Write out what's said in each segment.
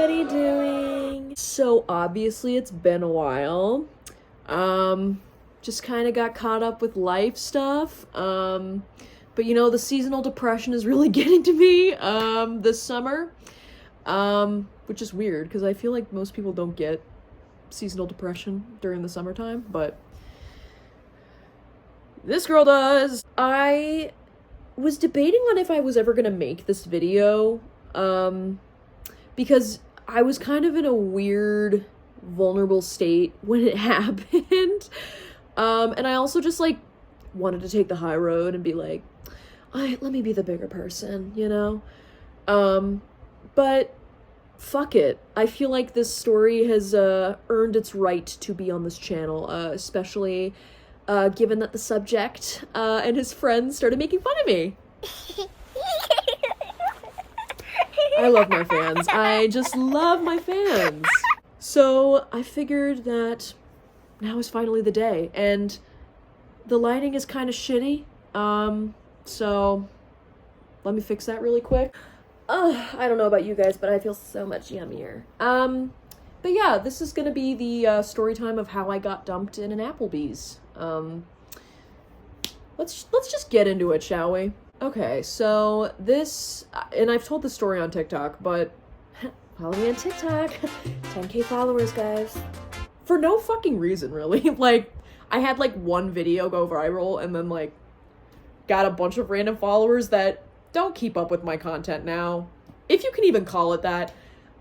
everybody doing? So obviously it's been a while. Just kind of got caught up with life stuff. But you know, the seasonal depression is really getting to me this summer. Which is weird because I feel like most people don't get seasonal depression during the summertime, but this girl does. I was debating on if I was ever gonna make this video, because I was kind of in a weird, vulnerable state when it happened. And I also just, like, wanted to take the high road and be like, let me be the bigger person, you know? But fuck it. I feel like this story has earned its right to be on this channel, especially given that the subject and his friends started making fun of me. I love my fans. I just love my fans. So I figured that now is finally the day, and the lighting is kind of shitty, so let me fix that really quick. I don't know about you guys, but I feel so much yummier. But yeah, this is gonna be the story time of how I got dumped in an Applebee'S. Let's just get into it, shall we? Okay, so this, and I've told the story on TikTok, but follow me on TikTok. 10K followers, guys. For no fucking reason, really. Like, I had like one video go viral and then like got a bunch of random followers that don't keep up with my content now. If you can even call it that.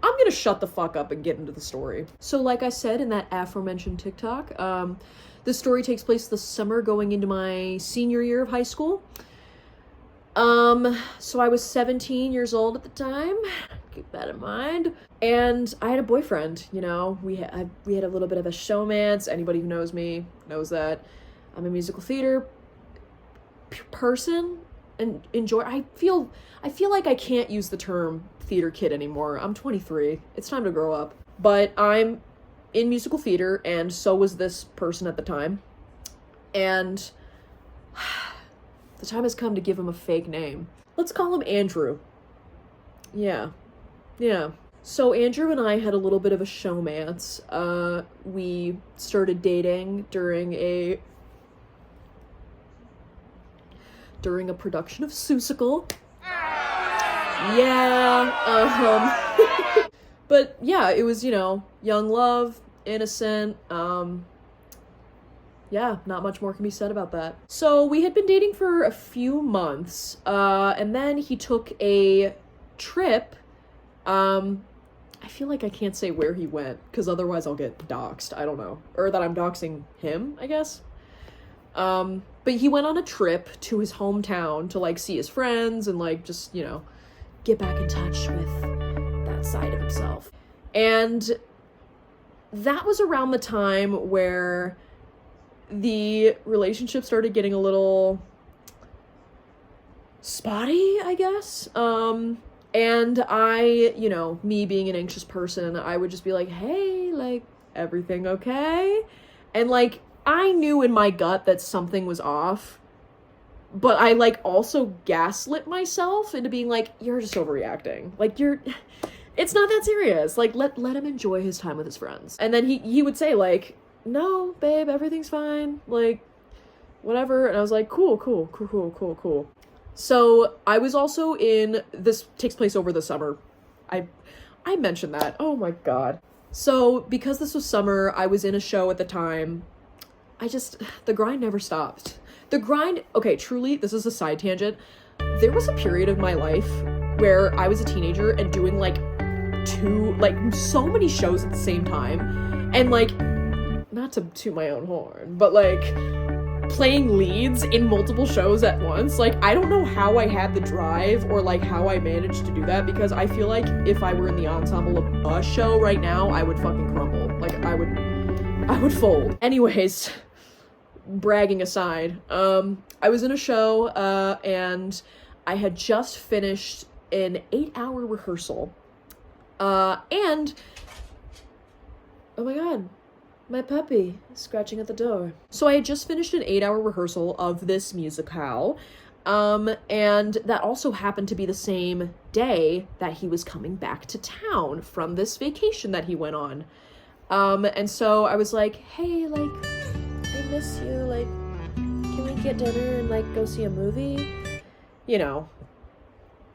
I'm gonna shut the fuck up and get into the story. So like I said in that aforementioned TikTok, this story takes place this summer going into my senior year of high school. So I was 17 years old at the time, keep that in mind, and I had a boyfriend, you know, we had a little bit of a showmance. Anybody who knows me knows that I'm a musical theater person and enjoy, I feel like I can't use the term theater kid anymore. I'm 23, it's time to grow up, but I'm in musical theater, and so was this person at the time, and the time has come to give him a fake name. Let's call him Andrew. Yeah. So Andrew and I had a little bit of a showmance. We started dating during a production of Seussical. Yeah, but yeah, it was, you know, young love, innocent, yeah, not much more can be said about that. So we had been dating for a few months, and then he took a trip. I feel like I can't say where he went, because otherwise I'll get doxxed, I don't know. Or that I'm doxing him, I guess. But he went on a trip to his hometown to, like, see his friends and, like, just, you know, get back in touch with that side of himself. And that was around the time where the relationship started getting a little spotty, I guess. And I, you know, me being an anxious person, I would just be like, hey, like, everything okay? And, like, I knew in my gut that something was off, but I, like, also gaslit myself into being like, you're just overreacting. Like, it's not that serious. Like, let him enjoy his time with his friends. And then he would say, like, no, babe, everything's fine, like, whatever. And I was like, cool. So I was also this takes place over the summer. I mentioned that. Oh my god. So because this was summer, I was in a show at the time. The grind never stopped. Okay, truly, this is a side tangent. There was a period of my life where I was a teenager and doing like so many shows at the same time. And like, not to toot my own horn, but like playing leads in multiple shows at once. Like, I don't know how I had the drive or like how I managed to do that, because I feel like if I were in the ensemble of a show right now, I would fucking crumble. Like, I would fold. Anyways, bragging aside, I was in a show, and I had just finished an 8-hour rehearsal. And oh my god, my puppy is scratching at the door. So I had just finished an 8-hour rehearsal of this musicale, And that also happened to be the same day that he was coming back to town from this vacation that he went on. And so I was like, hey, like, I miss you, like, can we get dinner and, like, go see a movie? You know.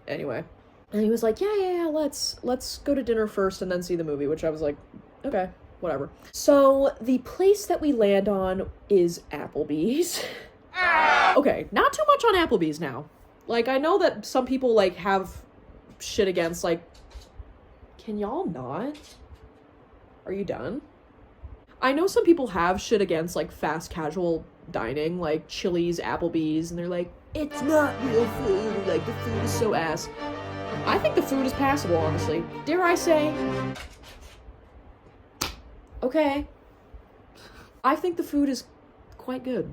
Anyway. And he was like, yeah, let's go to dinner first and then see the movie, which I was like, okay, whatever. So the place that we land on is Applebee's. Okay, not too much on Applebee's now. Like, I know that some people, like, have shit against, like, can y'all not? Are you done? I know some people have shit against, like, fast casual dining, like Chili's, Applebee's, and they're like, it's not real food, like, the food is so ass. I think the food is passable, honestly. Dare I say? Okay. I think the food is quite good.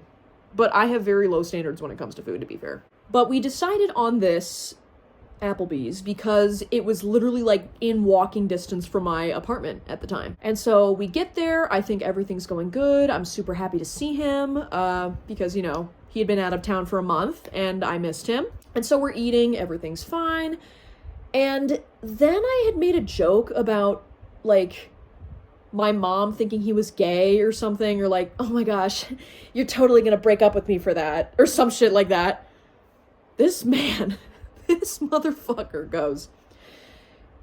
But I have very low standards when it comes to food, to be fair. But we decided on this Applebee's because it was literally, like, in walking distance from my apartment at the time. And so we get there, I think everything's going good, I'm super happy to see him, because, you know, he had been out of town for a month, and I missed him. And so we're eating, everything's fine. And then I had made a joke about, like, my mom thinking he was gay or something, or like, oh my gosh, you're totally gonna break up with me for that, or some shit like that. This man, this motherfucker goes,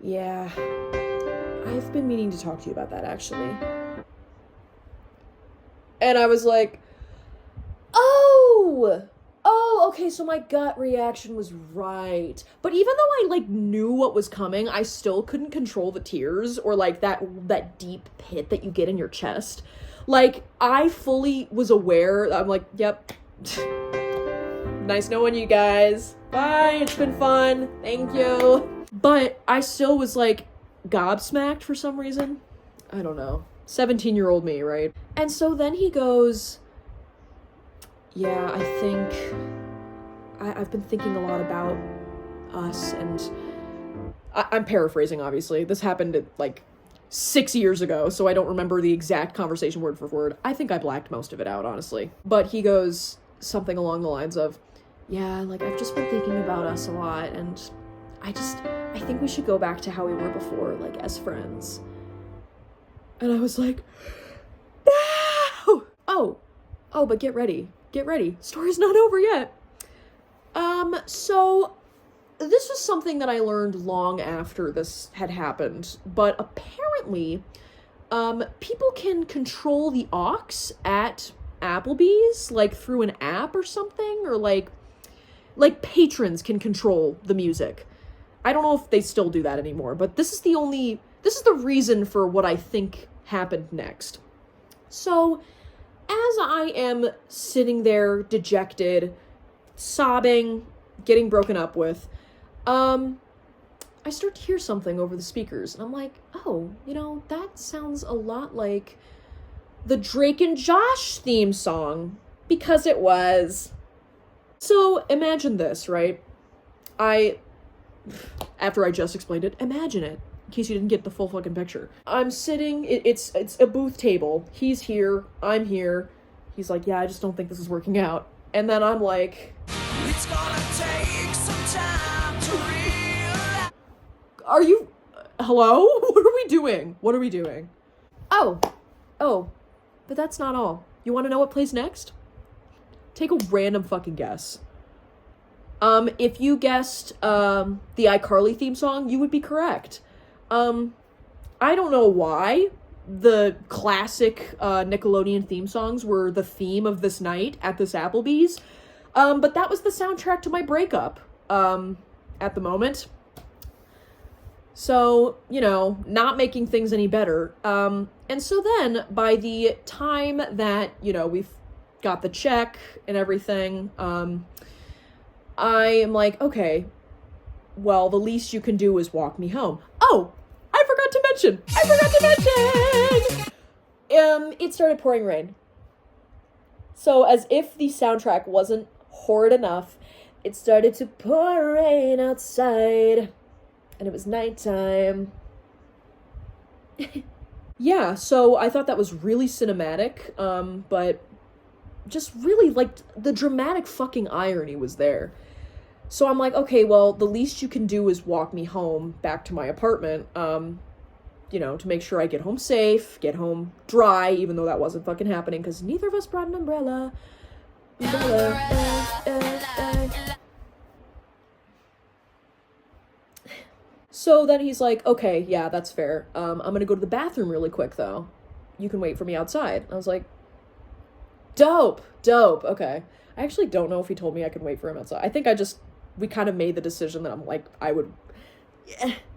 yeah, I've been meaning to talk to you about that, actually. And I was like, okay, so my gut reaction was right. But even though I, like, knew what was coming, I still couldn't control the tears or, like, that deep pit that you get in your chest. Like, I fully was aware. I'm like, yep. Nice knowing you guys. Bye, it's been fun. Thank you. But I still was, like, gobsmacked for some reason. I don't know. 17-year-old me, right? And so then he goes, yeah, I think I've been thinking a lot about us, and I'm paraphrasing, obviously. This happened, like, 6 years ago, so I don't remember the exact conversation word for word. I think I blacked most of it out, honestly. But he goes something along the lines of, yeah, like, I've just been thinking about us a lot, and I think we should go back to how we were before, like, as friends. And I was like, no! Oh, but get ready. Story's not over yet. So this was something that I learned long after this had happened, but apparently, people can control the aux at Applebee's, like, through an app or something, or, like, patrons can control the music. I don't know if they still do that anymore, but this is the reason for what I think happened next. So, as I am sitting there dejected, sobbing, getting broken up with, I start to hear something over the speakers, and I'm like, oh, you know, that sounds a lot like the Drake and Josh theme song, because it was. So, imagine this, right? After I just explained it, imagine it, in case you didn't get the full fucking picture. I'm sitting, it's a booth table, he's here, I'm here, he's like, yeah, I just don't think this is working out. And then I'm like, it's gonna take some time to realize. Are you, hello? What are we doing? Oh, but that's not all. You want to know what plays next? Take a random fucking guess. If you guessed, the iCarly theme song, you would be correct. I don't know why the classic, Nickelodeon theme songs were the theme of this night at this Applebee's. But that was the soundtrack to my breakup, at the moment. So, you know, not making things any better. And so then, by the time that, you know, we've got the check and everything, I am like, okay, well, the least you can do is walk me home. Oh, I forgot to mention! It started pouring rain. So, as if the soundtrack wasn't horrid enough, it started to pour rain outside, and it was nighttime. Yeah, so I thought that was really cinematic, but just really, like, the dramatic fucking irony was there. So I'm like, okay, well, the least you can do is walk me home back to my apartment, you know, to make sure I get home safe, get home dry, even though that wasn't fucking happening, because neither of us brought an umbrella. So then he's like, okay, yeah, that's fair. I'm gonna go to the bathroom really quick, though. You can wait for me outside. I was like, dope, okay. I actually don't know if he told me I could wait for him outside. I think we kind of made the decision that I'm like,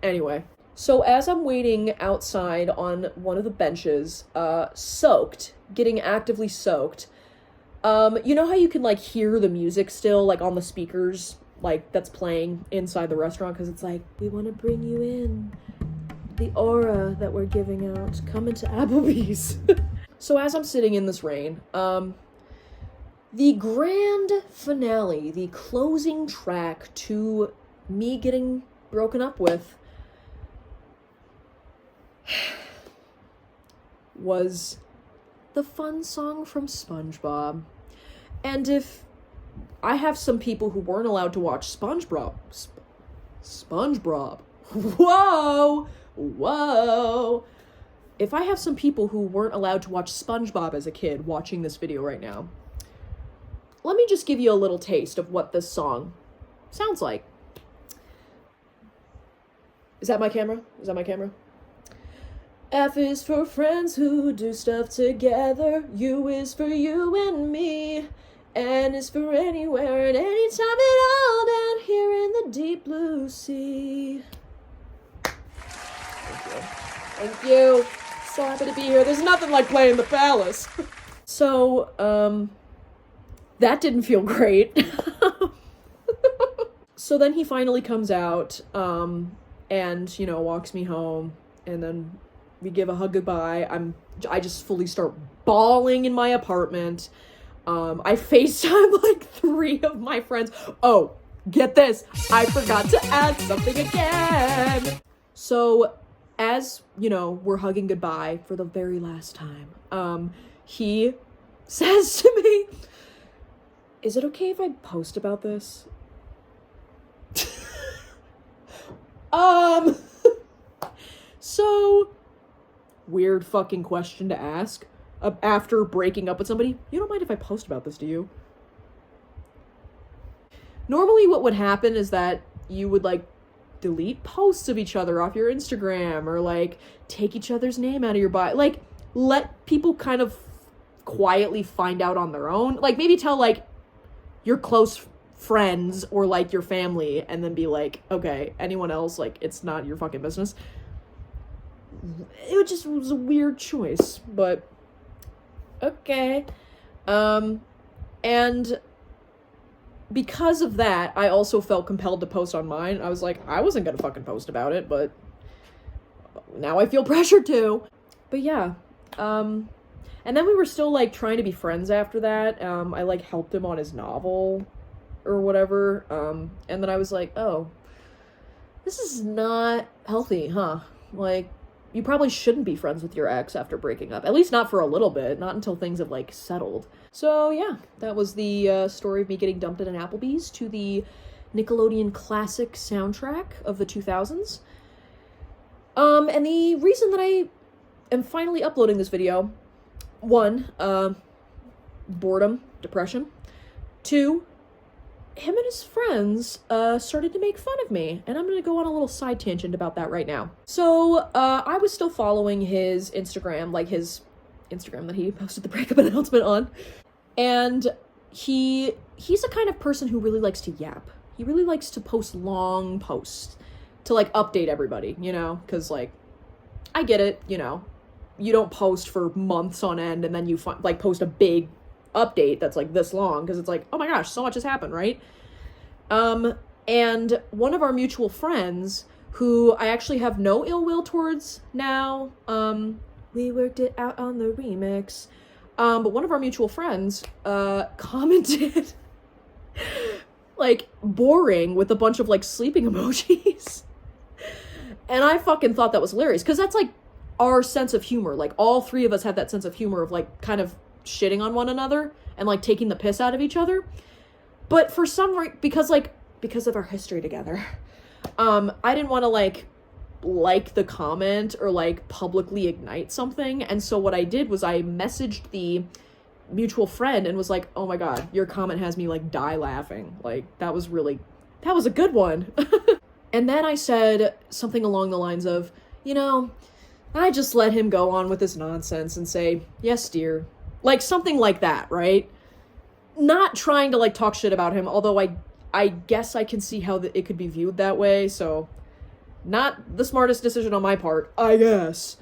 Anyway. So as I'm waiting outside on one of the benches, soaked, getting actively soaked, you know how you can, like, hear the music still, like, on the speakers, like, that's playing inside the restaurant, because it's like, we want to bring you in, the aura that we're giving out, come into Applebee'S. So as I'm sitting in this rain, the grand finale, the closing track to me getting broken up with, was the fun song from SpongeBob. And if I have some people who weren't allowed to watch SpongeBob. Whoa. If I have some people who weren't allowed to watch SpongeBob as a kid watching this video right now, let me just give you a little taste of what this song sounds like. Is that my camera? F is for friends who do stuff together. U is for you and me. N is for anywhere and anytime at all down here in the deep blue sea. Thank you. So happy to be here. There's nothing like playing the palace. So, that didn't feel great. So then he finally comes out, and, you know, walks me home, and then we give a hug goodbye. I just fully start bawling in my apartment. I FaceTime like 3 of my friends. Oh, get this. I forgot to add something again. So, as, you know, we're hugging goodbye for the very last time, he says to me, is it okay if I post about this? So, weird fucking question to ask. After breaking up with somebody, you don't mind if I post about this, do you? Normally what would happen is that you would, like, delete posts of each other off your Instagram, or, like, take each other's name out of your bio. Like, let people kind of quietly find out on their own. Like, maybe tell, like, your close friends or, like, your family, and then be like, okay, anyone else, like, it's not your fucking business. It just was a weird choice, but okay. And because of that, I also felt compelled to post on mine. I was like, I wasn't gonna fucking post about it, but now I feel pressured to. But yeah, and then we were still, like, trying to be friends after that. I, like, helped him on his novel or whatever, and then I was like, oh, this is not healthy, huh? Like, you probably shouldn't be friends with your ex after breaking up. At least not for a little bit, not until things have, like, settled. So yeah, that was the story of me getting dumped at an Applebee's to the Nickelodeon classic soundtrack of the 2000s. And the reason that I am finally uploading this video, 1, boredom, depression. 2, him and his friends started to make fun of me, and I'm gonna go on a little side tangent about that right now. So I was still following his Instagram, like his Instagram that he posted the breakup announcement on, and he's the kind of person who really likes to yap. He really likes to post long posts to, like, update everybody, you know, because, like, I get it, you know, you don't post for months on end and then you like post a big update that's, like, this long, because it's like, oh my gosh, so much has happened, right? And one of our mutual friends, who I actually have no ill will towards now, we worked it out on the remix, but one of our mutual friends, commented, like, boring with a bunch of, like, sleeping emojis, and I fucking thought that was hilarious, because that's, like, our sense of humor. Like, all 3 of us have that sense of humor of, like, kind of shitting on one another and, like, taking the piss out of each other. But for some reason, because of our history together, I didn't want to, like the comment or, like, publicly ignite something. And so what I did was I messaged the mutual friend and was like, oh my god, your comment has me, like, die laughing. Like, that was a good one. And then I said something along the lines of, you know, I just let him go on with his nonsense and say, yes, dear. Like, something like that, right? Not trying to, like, talk shit about him, although I guess I can see how it could be viewed that way, so not the smartest decision on my part, I guess.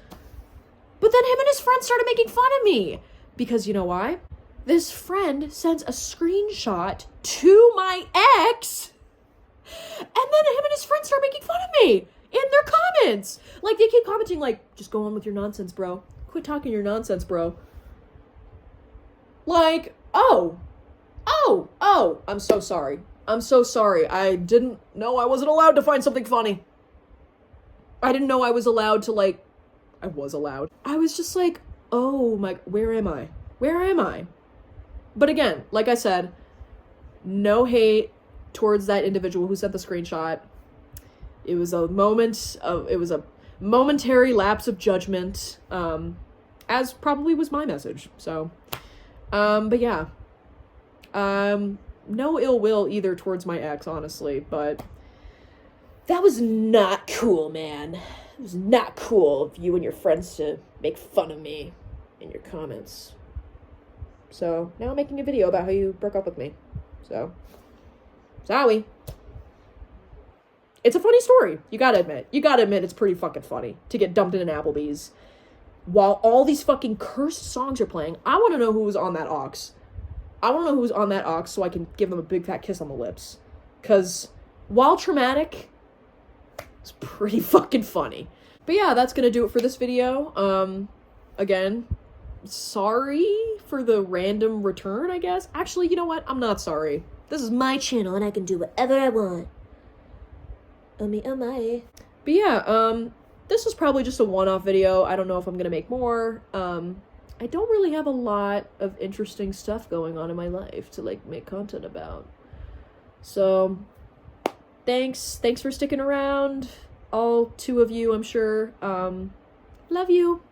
But then him and his friend started making fun of me. Because you know why? This friend sends a screenshot to my ex, and then him and his friend start making fun of me in their comments. Like, they keep commenting, like, just go on with your nonsense, bro. Quit talking your nonsense, bro. Like, oh, I'm so sorry. I'm so sorry. I didn't know I wasn't allowed to find something funny. I didn't know I was allowed to, like, I was allowed. I was just like, oh my, where am I? Where am I? But again, like I said, no hate towards that individual who sent the screenshot. It was a momentary lapse of judgment, as probably was my message. So, but yeah, no ill will either towards my ex, honestly, but that was not cool, man. It was not cool of you and your friends to make fun of me in your comments. So, now I'm making a video about how you broke up with me. So, sorry. It's a funny story. You gotta admit it's pretty fucking funny to get dumped in an Applebee'S while all these fucking cursed songs are playing. I want to know who was on that aux. I want to know who was on that aux so I can give them a big fat kiss on the lips. Because while traumatic, it's pretty fucking funny. But yeah, that's gonna do it for this video. Again, sorry for the random return, I guess. Actually, you know what? I'm not sorry. This is my channel and I can do whatever I want. Oh my. But yeah, this was probably just a one-off video. I don't know if I'm gonna make more. I don't really have a lot of interesting stuff going on in my life to, like, make content about. So, thanks for sticking around. All two of you, I'm sure. Love you.